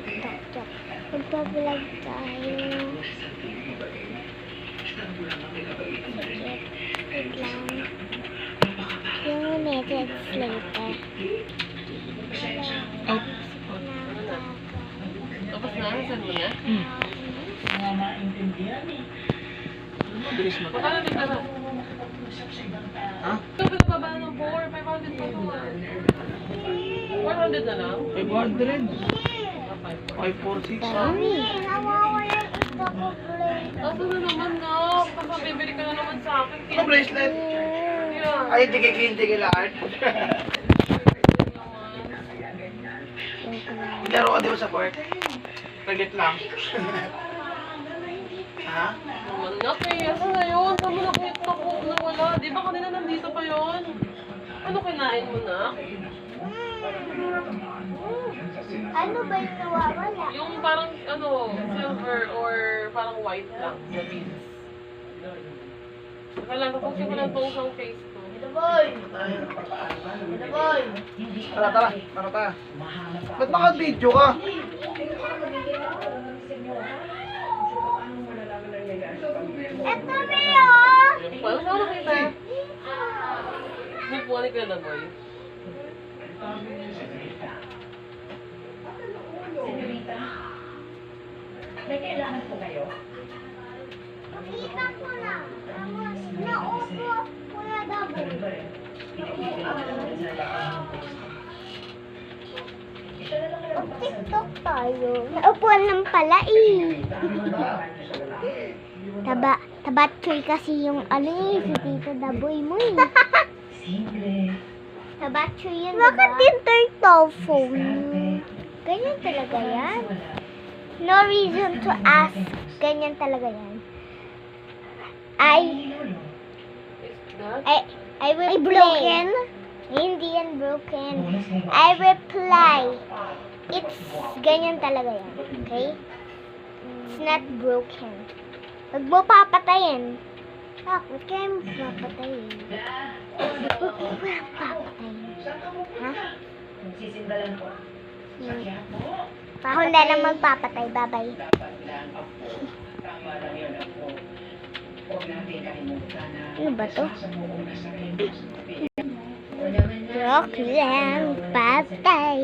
TikTok. Magpa-vlog tayo. Wait lang. Yung minutes later. Tapos na? Saan mo na? Bilis mo. Magkano din ka na? Ha? Ito, pinababa ng 4. 500 pa ito. 400 na lang? 500. 546. Dami. Nawawala ito ko Aso na naman na? Kapabibili ka na naman sa akin. Ano bracelet? Yan. Ay, tigil art. Laro ka di ba sa court? Target lang. Ha? Naman na, kaya saan na yun? Saan mo nakita ko na wala? Di ba kanina nandito pa yun? Ano kinain mo na? Ano ba yung nawawala? Yung parang ano, silver or parang white lang na beads. Akala ko kung sino lang itong isang face ko. Tara. Ba't naka-video ka? Ito Mio! Paano saan nakita? Nagpuanig ka na, boy. May kailangan po kayo? Nakita ko na. Naupo. Kuya Dabo. TikTok tayo. Naupuan lang pala eh. Tabatchoy kasi yung ano eh, si Tito Daboy mo eh. Tabatchoy yun, diba? Bakit yung turtle phone? Ganyan talaga yan. No reason to ask. Ganyan talaga yan. I will broken? Hindi yan broken. I reply. It's ganyan talaga yan. Okay? It's not broken. Huwag mo papatayin. Bakit kaya mo papatayin? Huwag mo papatayin. Ha? Sisimbalan po. Ako na lang magpapatay. Bye-bye. Ano ba to? Joke lang. Patay.